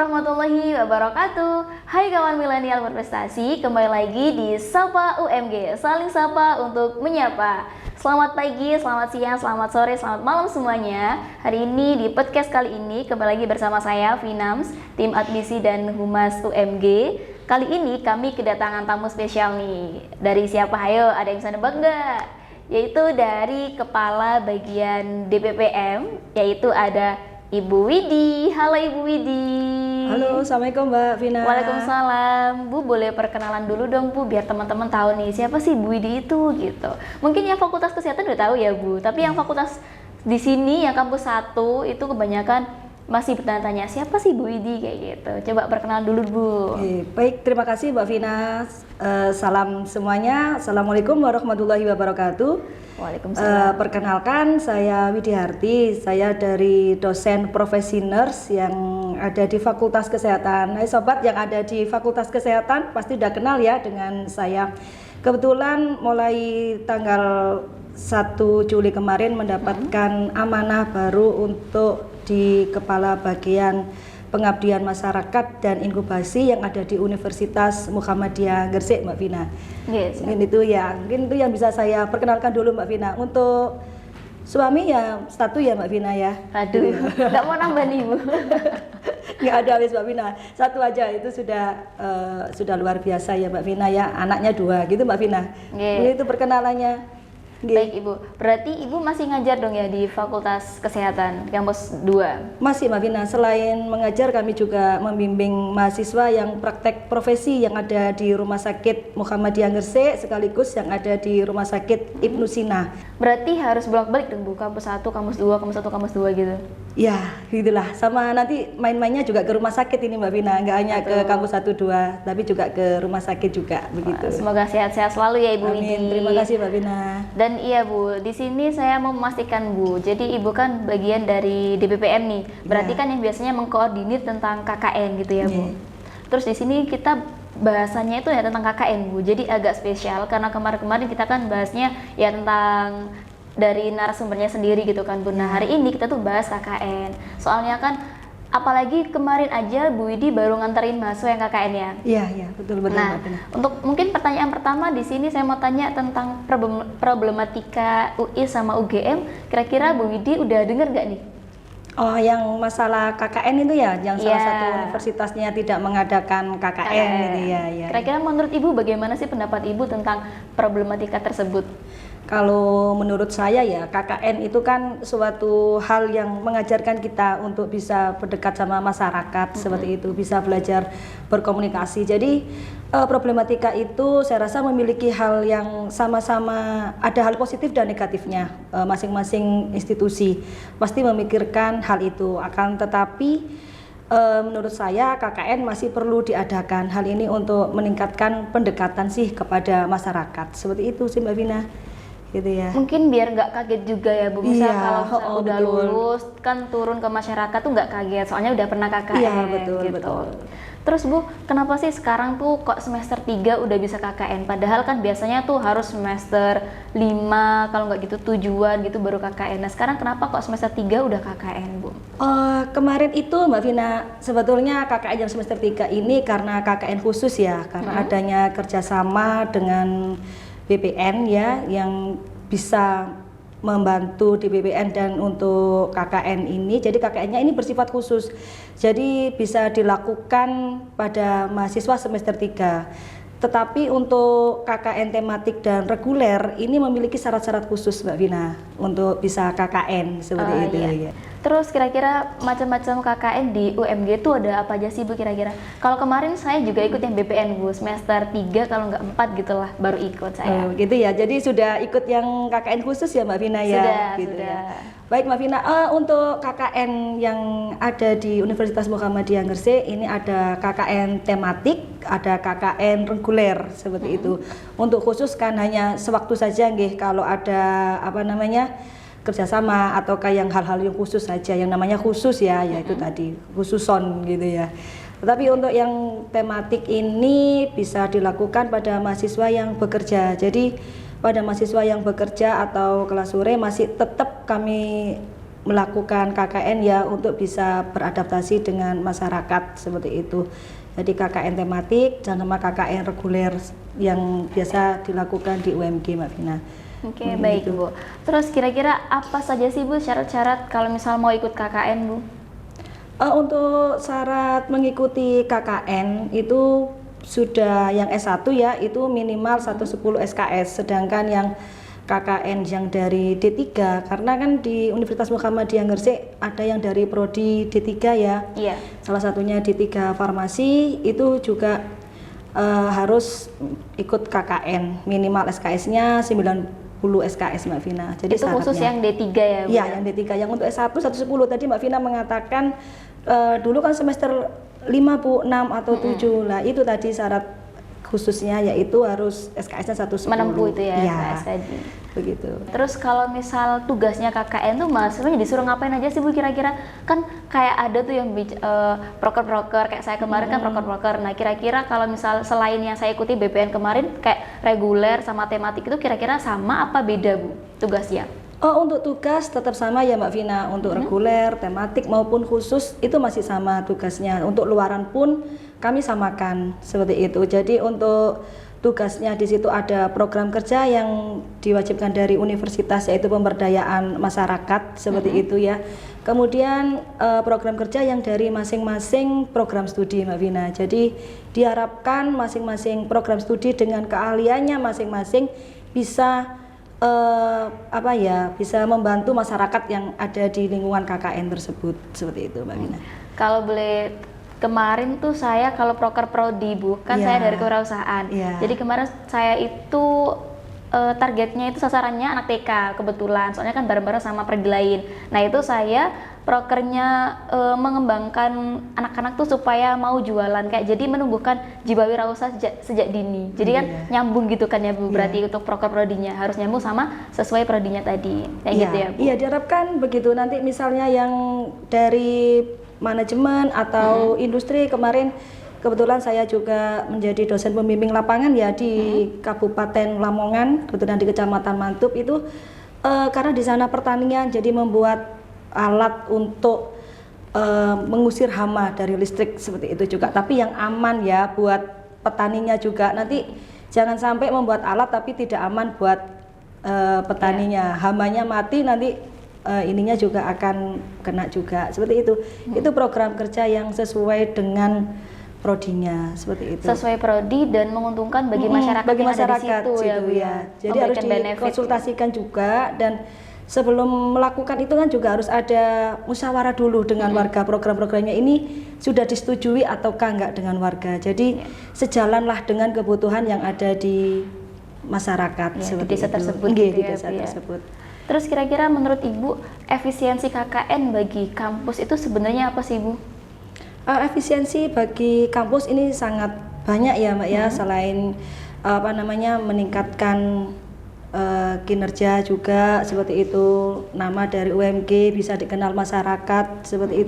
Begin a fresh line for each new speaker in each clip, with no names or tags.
warahmatullahi wabarakatuh. Hai kawan milenial berprestasi, kembali lagi di Sapa UMG, saling sapa untuk menyapa. Selamat pagi, selamat siang, selamat sore, selamat malam semuanya. Hari ini di podcast kali ini kembali lagi bersama saya Vinams, tim admisi dan humas UMG. Kali ini kami kedatangan tamu spesial nih. Dari siapa? Ayo, ada yang bisa nebak nggak? Yaitu dari Kepala Bagian DPPM, yaitu ada Ibu Widi. Halo Ibu Widi.
Halo, Assalamualaikum Mbak Vina.
Waalaikumsalam. Bu, boleh perkenalan dulu dong Bu, biar teman-teman tahu nih siapa sih Bu Widi itu gitu. Mungkin yang Fakultas Kesehatan udah tahu ya Bu, tapi yang fakultas di sini yang kampus 1 itu kebanyakan masih bertanya-tanya siapa sih Bu Widi kayak gitu. Coba perkenalan dulu Bu.
Baik, terima kasih Mbak Vina. Salam semuanya. Assalamualaikum warahmatullahi wabarakatuh.
Waalaikumsalam.
Perkenalkan, saya Widiharti. Saya dari dosen profesi nurse yang ada di Fakultas Kesehatan. Hai sobat yang ada di Fakultas Kesehatan pasti udah kenal ya dengan saya. Kebetulan mulai tanggal 1 Juli kemarin mendapatkan amanah baru untuk di Kepala Bagian Pengabdian Masyarakat dan Inkubasi yang ada di Universitas Muhammadiyah Gresik, Mbak Vina.
Yes.
Mungkin itu yang bisa saya perkenalkan dulu Mbak Vina. Untuk suami ya satu ya Mbak Vina ya.
Aduh, nggak mau nambah nih Bu.
Nggak ada habis Mbak Vina, satu aja itu sudah luar biasa ya Mbak Vina ya. Anaknya 2 gitu Mbak Vina. Itu perkenalannya.
Baik Ibu, berarti Ibu masih ngajar dong ya di Fakultas Kesehatan kampus 2?
Masih Mbak Vina, selain mengajar kami juga membimbing mahasiswa yang praktek profesi yang ada di Rumah Sakit Muhammadiyah Gresik sekaligus yang ada di Rumah Sakit Ibnu Sina.
Berarti harus bolak-balik dong Bu, kampus 1, kampus 2, kampus 1, kampus 2 gitu?
Ya, gitulah. Sama nanti main-mainnya juga ke rumah sakit ini Mbak Vina, nggak hanya ke kampus 1, 2, tapi juga ke rumah sakit juga begitu.
Semoga sehat-sehat selalu ya Ibu Widi.
Amin, terima kasih Mbak Vina.
Dan iya Bu, di sini saya mau memastikan Bu, jadi Ibu kan bagian dari DPPM nih, berarti kan yang biasanya mengkoordinir tentang KKN gitu ya Bu. Terus di sini kita bahasanya itu ya tentang KKN Bu, jadi agak spesial karena kemarin-kemarin kita kan bahasnya ya tentang dari narasumbernya sendiri gitu kan Bu. Nah hari ini kita tuh bahas KKN, soalnya kan apalagi kemarin aja Bu Widi baru nganterin mahasiswa yang KKN ya.
Iya, betul.
Nah, untuk mungkin pertanyaan pertama di sini saya mau tanya tentang problematika UI sama UGM. Kira-kira Bu Widi udah dengar nggak nih?
Oh, yang masalah KKN itu ya, yang salah satu universitasnya tidak mengadakan KKN gitu ya.
Kira-kira menurut Ibu bagaimana sih pendapat Ibu tentang problematika tersebut?
Kalau menurut saya ya, KKN itu kan suatu hal yang mengajarkan kita untuk bisa berdekat sama masyarakat, seperti itu, bisa belajar berkomunikasi. Jadi problematika itu saya rasa memiliki hal yang sama-sama, ada hal positif dan negatifnya. Masing-masing institusi pasti memikirkan hal itu, akan tetapi menurut saya KKN masih perlu diadakan. Hal ini untuk meningkatkan pendekatan sih kepada masyarakat, seperti itu sih Mbak Vina. Gitu ya.
Mungkin biar nggak kaget juga ya Bu, misal kalau udah
betul.
lulus kan turun ke masyarakat tuh nggak kaget, soalnya udah pernah KKN.
Iya, betul.
Terus Bu, kenapa sih sekarang tuh kok semester 3 udah bisa KKN? Padahal kan biasanya tuh harus semester 5, kalau nggak gitu tujuan gitu baru KKN. Nah sekarang kenapa kok semester 3 udah KKN Bu?
Kemarin itu Mbak Vina, sebetulnya KKN yang semester 3 ini karena KKN khusus ya, karena adanya kerjasama dengan BPN ya, yang bisa membantu di BPN dan untuk KKN ini. Jadi KKN-nya ini bersifat khusus, jadi bisa dilakukan pada mahasiswa semester 3. Tetapi untuk KKN tematik dan reguler ini memiliki syarat-syarat khusus Mbak Vina untuk bisa KKN seperti itu ya.
Terus kira-kira macam-macam KKN di UMG itu ada apa aja sih Bu kira-kira? Kalau kemarin saya juga ikut yang BPN Bu, semester 3 kalau nggak 4 gitulah baru ikut saya.
Gitu ya, jadi sudah ikut yang KKN khusus ya Mbak Vina ya?
Sudah.
Ya. Baik Mbak Vina, untuk KKN yang ada di Universitas Muhammadiyah Gresik ini ada KKN tematik, ada KKN reguler seperti itu. Untuk khusus kan hanya sewaktu saja nggih, kalau ada kerjasama atau kayak yang hal-hal yang khusus saja, yang namanya khusus ya, yaitu tadi khususon gitu ya. Tetapi untuk yang tematik ini bisa dilakukan pada mahasiswa yang bekerja. Jadi pada mahasiswa yang bekerja atau kelas sore masih tetap kami melakukan KKN ya untuk bisa beradaptasi dengan masyarakat seperti itu. Jadi KKN tematik dan sama KKN reguler yang biasa dilakukan di UMG, Mbak Vina.
Oke, baik Bu. Terus kira-kira apa saja sih Bu syarat-syarat kalau misal mau ikut KKN Bu?
Untuk syarat mengikuti KKN itu sudah yang S1 ya, itu minimal 110 SKS, sedangkan yang KKN yang dari D3, karena kan di Universitas Muhammadiyah Gresik ada yang dari prodi D3 ya.
Iya.
Salah satunya D3 Farmasi itu juga harus ikut KKN, minimal SKS-nya 90 SKS Mbak Vina. Jadi
itu khusus
syaratnya,
yang D3 ya Bu?
iya, yang D3. Yang untuk S1 110 tadi Mbak Vina mengatakan dulu kan semester 5 Bu, 6 atau 7. Nah, itu tadi syarat khususnya yaitu harus SKS-nya 110.
Menempuh itu ya,
Iya,
SKS tadi.
begitu.
Terus kalau misal tugasnya KKN tuh mahasiswanya disuruh ngapain aja sih Bu kira-kira? Kan kayak ada tuh yang proker-proker, kayak saya kemarin kan proker-proker. Nah kira-kira kalau misal selain yang saya ikuti BPN kemarin kayak reguler sama tematik itu kira-kira sama apa beda Bu tugasnya?
Oh, untuk tugas tetap sama ya Mbak Vina. Untuk reguler, tematik maupun khusus itu masih sama tugasnya. Untuk luaran pun kami samakan seperti itu. Jadi untuk tugasnya di situ ada program kerja yang diwajibkan dari universitas yaitu pemberdayaan masyarakat seperti itu ya. Kemudian program kerja yang dari masing-masing program studi Mbak Vina. Jadi diharapkan masing-masing program studi dengan keahliannya masing-masing bisa bisa membantu masyarakat yang ada di lingkungan KKN tersebut seperti itu Mbak Vina.
Kalau boleh, kemarin tuh saya kalau proker prodi Bu, kan saya dari kewirausahaan. Jadi kemarin saya itu targetnya itu sasarannya anak TK kebetulan, soalnya kan bareng-bareng sama prodi lain. Nah itu saya prokernya mengembangkan anak-anak tuh supaya mau jualan, kayak jadi menumbuhkan jiwa wirausaha sejak dini. Jadi kan nyambung gitu kan ya Bu, berarti untuk proker prodinya harus nyambung sama sesuai prodinya tadi, kayak gitu ya Bu.
Iya, diharapkan begitu. Nanti misalnya yang dari manajemen atau industri, kemarin kebetulan saya juga menjadi dosen pembimbing lapangan ya di Kabupaten Lamongan, kebetulan di Kecamatan Mantup itu karena di sana pertanian, jadi membuat alat untuk mengusir hama dari listrik seperti itu juga, tapi yang aman ya buat petaninya juga. Nanti jangan sampai membuat alat tapi tidak aman buat petaninya, hamanya mati nanti ininya juga akan kena juga seperti itu. Itu program kerja yang sesuai dengan prodinya seperti itu.
Sesuai prodi dan menguntungkan bagi masyarakat
bagi
yang
masyarakat
ada di situ ya Bu ya.
Jadi harus dikonsultasikan juga, dan sebelum melakukan itu kan juga harus ada musyawarah dulu dengan warga. Program-programnya ini sudah disetujui ataukah enggak dengan warga. Jadi sejalanlah dengan kebutuhan yang ada di masyarakat
di desa tersebut
di
gitu
desa
ya.
tersebut.
Terus kira-kira menurut Ibu efisiensi KKN bagi kampus itu sebenarnya apa sih Bu?
Efisiensi bagi kampus ini sangat banyak ya Mbak ya, selain meningkatkan kinerja juga seperti itu, nama dari UMG bisa dikenal masyarakat seperti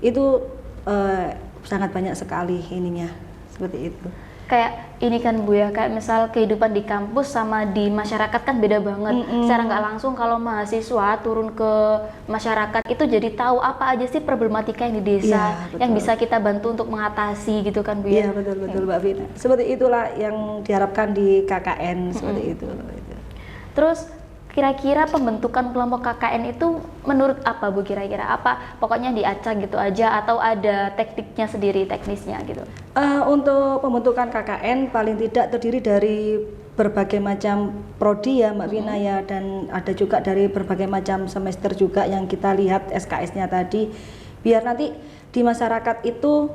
itu sangat banyak sekali ininya seperti itu.
Kayak ini kan Bu ya, kayak misal kehidupan di kampus sama di masyarakat kan beda banget. Secara nggak langsung kalau mahasiswa turun ke masyarakat itu jadi tahu apa aja sih problematika yang di desa, yang bisa kita bantu untuk mengatasi gitu kan Bu ya.
Iya betul Mbak Vina. Seperti itulah yang diharapkan di KKN seperti itu.
Terus kira-kira pembentukan kelompok KKN itu menurut apa Bu kira-kira? Apa pokoknya diacak gitu aja atau ada tekniknya sendiri, teknisnya gitu?
Untuk pembentukan KKN paling tidak terdiri dari berbagai macam prodi ya Mbak Vina ya, dan ada juga dari berbagai macam semester juga yang kita lihat SKS-nya tadi, biar nanti di masyarakat itu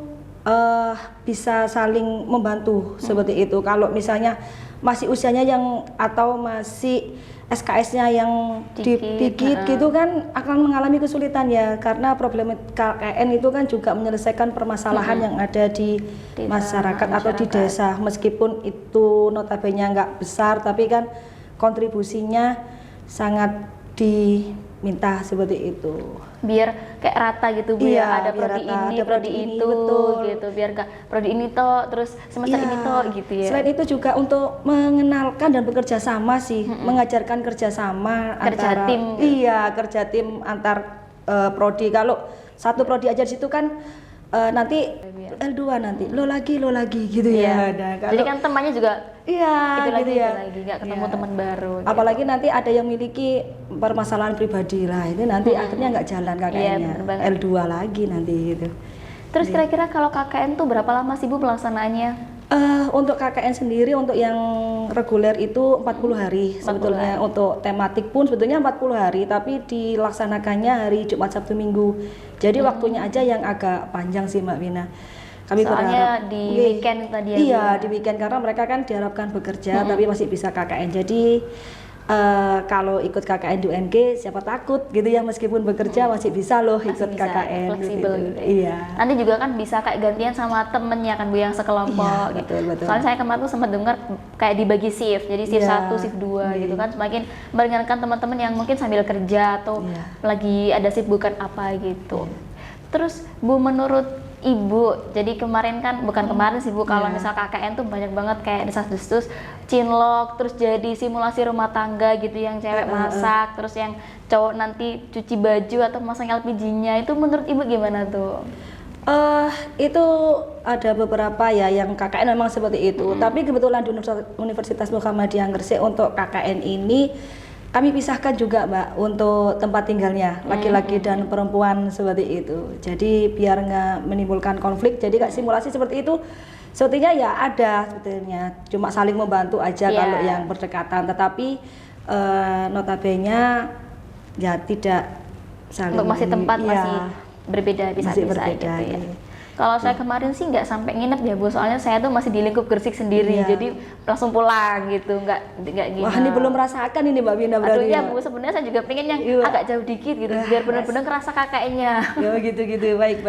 bisa saling membantu seperti itu. Kalau misalnya masih usianya yang atau masih SKS-nya yang dikit gitu kan akan mengalami kesulitan ya, karena problem KKN itu kan juga menyelesaikan permasalahan yang ada di masyarakat atau di desa, meskipun itu notabene nggak besar tapi kan kontribusinya sangat diminta seperti itu.
Biar kayak rata gitu Bu ya, ada prodi ini, ada prodi itu betul. Gitu, biar nggak prodi ini toh terus semester ini toh gitu ya.
Selain itu juga untuk mengenalkan dan bekerja sama sih, mengajarkan kerjasama
kerja
antara
tim.
Iya, kerja tim antar prodi. Kalau satu prodi aja di situ kan nanti L2 nanti lo lagi gitu ya. Nah,
Jadi kan temannya juga
iya
itu
gitu
lagi,
ya.
itu lagi, nggak ketemu
Iya.
teman baru.
Apalagi nanti ada yang memiliki permasalahan pribadi lah, itu nanti akhirnya nggak jalan
Iya,
KKN-nya.
bener banget.
L2 lagi nanti gitu.
Terus kira-kira kalau KKN tuh berapa lama sih Bu pelaksanaannya?
Untuk KKN sendiri untuk yang reguler itu 40 hari
40
sebetulnya.
hari.
Untuk tematik pun sebetulnya 40 hari, tapi dilaksanakannya hari Jumat, Sabtu, Minggu. Jadi waktunya aja yang agak panjang sih Mbak Wina. Kami
Soalnya di
Oke.
weekend tadi ya,
Iya,
Bu, ya?
di weekend karena mereka kan diharapkan bekerja tapi masih bisa KKN. Jadi kalau ikut KKN di UMG siapa takut gitu ya, meskipun bekerja masih bisa loh
Masih
ikut
bisa,
KKN
fleksibel gitu ya.
Iya.
Nanti juga kan bisa kayak gantian sama temennya kan Bu yang sekelompok
Iya,
gitu.
betul.
Soalnya saya kemarin tuh sempat dengar kayak dibagi shift, jadi shift
Iya.
1, shift 2
Iya.
gitu kan, semakin meringankan teman-teman yang mungkin sambil kerja atau
Iya.
lagi ada sibukan apa gitu. Terus Bu, menurut Ibu, jadi kemarin kan, bukan kemarin sih Bu, kalau
Iya.
misal KKN tuh banyak banget kayak desas-desus, cinlok, terus jadi simulasi rumah tangga gitu, yang cewek masak, terus yang cowok nanti cuci baju atau masang LPG-nya, itu menurut Ibu gimana tuh?
Itu ada beberapa ya yang KKN memang seperti itu. Tapi kebetulan di Universitas Muhammadiyah Gresik untuk KKN ini kami pisahkan juga Mbak untuk tempat tinggalnya laki-laki dan perempuan seperti itu. Jadi biar nggak menimbulkan konflik. Jadi kayak simulasi seperti itu sebetulnya ya ada sebetulnya. Cuma saling membantu aja
Iya.
kalau yang berdekatan. Tetapi notabene ya tidak saling.
Untuk masih tempat
Iya.
masih berbeda, bisa
Masih berbeda,
gitu ya.
iya.
Kalau saya kemarin sih nggak sampai nginep ya Bu, soalnya saya tuh masih di lingkup Gresik sendiri,
Iya.
jadi langsung pulang gitu, nggak nginep.
Wah, ini belum merasakan ini Mbak Vina
Aduh
berarti.
ya
ya?
Bu, sebenarnya saya juga pengen yang
Iya.
agak jauh dikit gitu, biar benar-benar kerasa KKN-nya.
Ya gitu. Baik.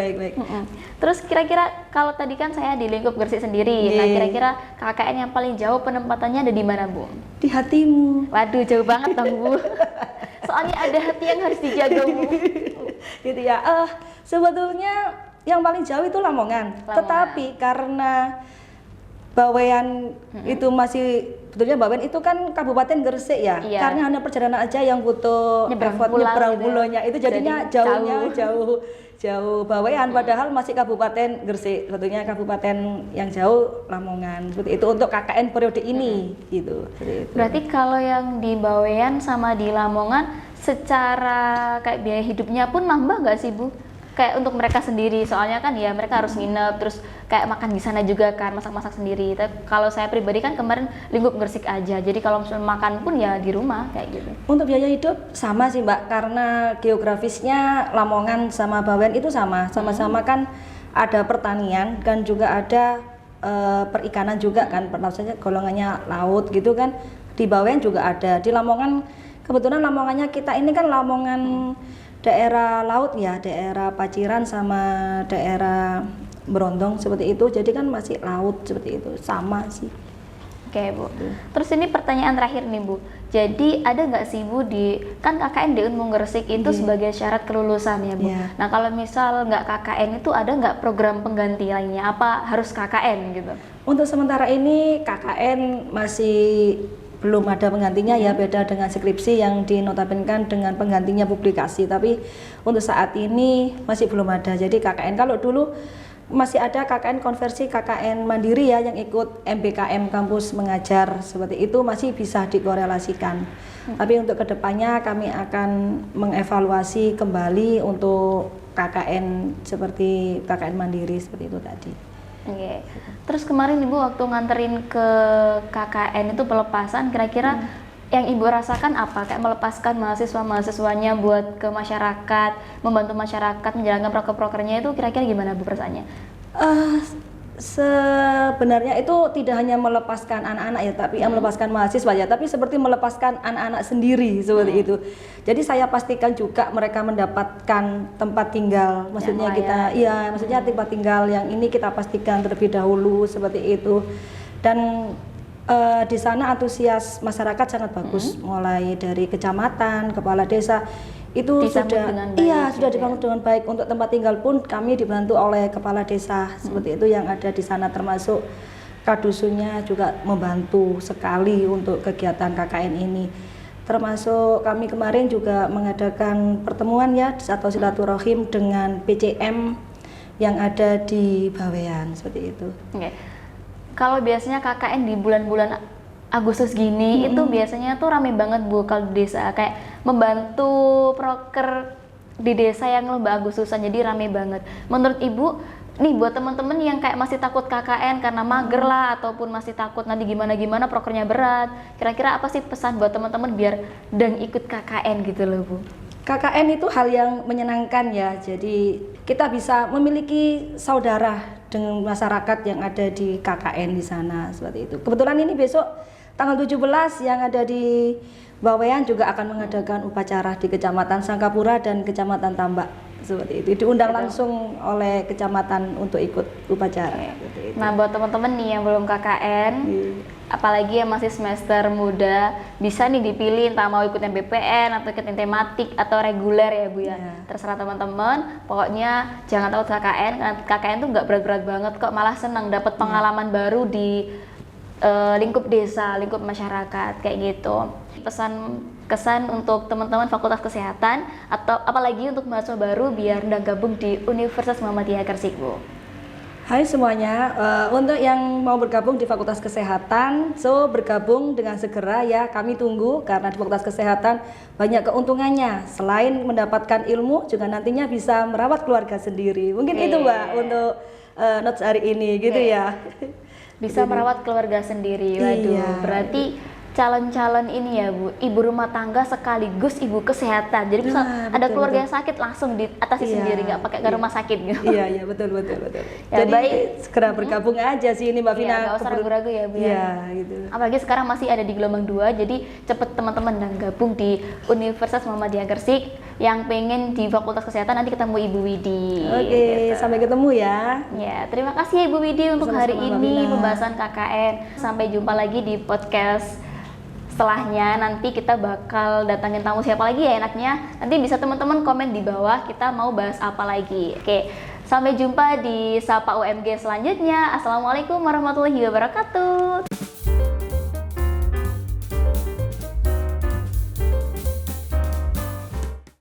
Terus kira-kira kalau tadi kan saya di lingkup Gresik sendiri, nah
Iya.
kira-kira KKN yang paling jauh penempatannya ada di mana Bu?
Di hatimu.
Waduh, jauh banget dong Bu. Soalnya ada hati yang harus dijaga Bu.
Gitu ya. Sebetulnya yang paling jauh itu Lamongan. Tetapi karena Bawean itu masih betulnya Bawean itu kan Kabupaten Gresik ya.
Iya.
Karena hanya perjalanan aja yang butuh
Nyebrang
effort
pulau
nyebrang
gitu.
pulaunya itu jadinya
Jadi
jauhnya jauh Bawean padahal masih Kabupaten Gresik. Sebetulnya kabupaten yang jauh Lamongan. Seperti itu untuk KKN periode ini gitu. Seperti itu.
Berarti kalau yang di Bawean sama di Lamongan secara kayak biaya hidupnya pun nambah nggak sih Bu? Kayak untuk mereka sendiri, soalnya kan ya mereka harus nginep, terus kayak makan di sana juga kan, masak-masak sendiri. Tapi kalau saya pribadi kan kemarin lingkup Gresik aja, jadi kalau misalnya makan pun ya di rumah kayak gitu.
Untuk biaya hidup sama sih Mbak, karena geografisnya Lamongan sama Bawean itu sama-sama kan ada pertanian kan juga ada perikanan juga kan, maksudnya golongannya laut gitu kan. Di Bawean juga ada, di Lamongan kebetulan Lamongannya kita ini kan Lamongan daerah laut ya, daerah Paciran sama daerah Brondong seperti itu, jadi kan masih laut seperti itu, sama sih.
Oke Bu. Terus ini pertanyaan terakhir nih Bu. Jadi ada nggak sih Bu di kan KKN di Unmul Gresik itu sebagai syarat kelulusan ya Bu.
Iya.
Nah kalau misal nggak KKN itu ada nggak program pengganti lainnya? Apa harus KKN gitu?
Untuk sementara ini KKN masih belum ada penggantinya ya, beda dengan skripsi yang dinotabenkan dengan penggantinya publikasi. Tapi untuk saat ini masih belum ada. Jadi KKN kalau dulu masih ada KKN konversi, KKN mandiri ya yang ikut MBKM kampus mengajar seperti itu masih bisa dikorelasikan. Tapi untuk kedepannya kami akan mengevaluasi kembali untuk KKN seperti KKN mandiri seperti itu tadi.
Oke. Terus kemarin Ibu waktu nganterin ke KKN itu pelepasan, kira-kira yang Ibu rasakan apa? Kayak melepaskan mahasiswa-mahasiswanya buat ke masyarakat, membantu masyarakat menjalankan proker-prokernya itu kira-kira gimana Bu perasaannya?
Sebenarnya itu tidak hanya melepaskan anak-anak ya, tapi melepaskan mahasiswa ya, tapi seperti melepaskan anak-anak sendiri seperti itu. Jadi saya pastikan juga mereka mendapatkan tempat tinggal, maksudnya kita, iya, maksudnya tempat tinggal yang ini kita pastikan terlebih dahulu seperti itu. Dan di sana antusias masyarakat sangat bagus, mulai dari kecamatan, kepala desa. Itu
Disambut
sudah
dengan baik,
sudah
gitu
dibangun dengan baik. Untuk tempat tinggal pun kami dibantu oleh kepala desa seperti itu yang ada di sana, termasuk kadusunnya juga membantu sekali untuk kegiatan KKN ini. Termasuk kami kemarin juga mengadakan pertemuan ya atau silaturahim dengan PCM yang ada di Bawean seperti itu.
Oke. Kalau biasanya KKN di bulan-bulan Agustus gini itu biasanya tuh rame banget Bu kalau di desa, kayak membantu proker di desa yang lomba Agustusan, jadi rame banget. Menurut Ibu nih, buat teman-teman yang kayak masih takut KKN karena mager lah ataupun masih takut nanti gimana-gimana prokernya berat, kira-kira apa sih pesan buat teman-teman biar dan ikut KKN gitu loh Bu?
KKN itu hal yang menyenangkan ya, jadi kita bisa memiliki saudara dengan masyarakat yang ada di KKN di sana seperti itu. Kebetulan ini besok tanggal 17 yang ada di Bawean juga akan mengadakan upacara di Kecamatan Sangkapura dan Kecamatan Tambak seperti itu. Diundang langsung oleh kecamatan untuk ikut upacara. Seperti itu.
Nah, buat teman-teman nih yang belum KKN, apalagi yang masih semester muda, bisa nih dipilih entah mau ikut MBPN atau ikut tematik atau reguler ya Bu ya. Terserah teman-teman. Pokoknya jangan takut KKN, karena KKN tuh nggak berat-berat banget kok, malah senang dapat pengalaman baru di lingkup desa, lingkup masyarakat kayak gitu. Pesan kesan untuk teman-teman Fakultas Kesehatan atau apalagi untuk mahasiswa baru biar udah gabung di Universitas Muhammadiyah Gresik Bu.
Hai semuanya, untuk yang mau bergabung di Fakultas Kesehatan, so bergabung dengan segera ya, kami tunggu karena di Fakultas Kesehatan banyak keuntungannya. Selain mendapatkan ilmu, juga nantinya bisa merawat keluarga sendiri. Mungkin itu Mbak untuk notes hari ini gitu ya.
Bisa merawat keluarga sendiri, waduh.
Iya.
Berarti calon-calon ini ya Bu, ibu rumah tangga sekaligus ibu kesehatan. Jadi misal ada keluarga yang sakit langsung diatasi sendiri, nggak pakai ke rumah sakit gitu.
Iya betul.
Ya,
Jadi
baik.
segera bergabung aja sih ini Mbak Vina.
Nggak usah ragu-ragu ya Bu.
Iya gitu.
Apalagi sekarang masih ada di gelombang 2, jadi cepet teman-teman dan gabung di Universitas Muhammadiyah Gresik. Yang pengen di Fakultas Kesehatan nanti ketemu Ibu Widi.
Oke, sampai ketemu ya.
Ya, terima kasih ya Ibu Widi untuk hari
Sama-sama, Mbak
ini
Vina.
pembahasan KKN. Sampai jumpa lagi di podcast setelahnya. Nanti kita bakal datangin tamu siapa lagi ya enaknya. Nanti bisa teman-teman komen di bawah kita mau bahas apa lagi. Oke, sampai jumpa di Sapa UMG selanjutnya. Assalamualaikum warahmatullahi wabarakatuh.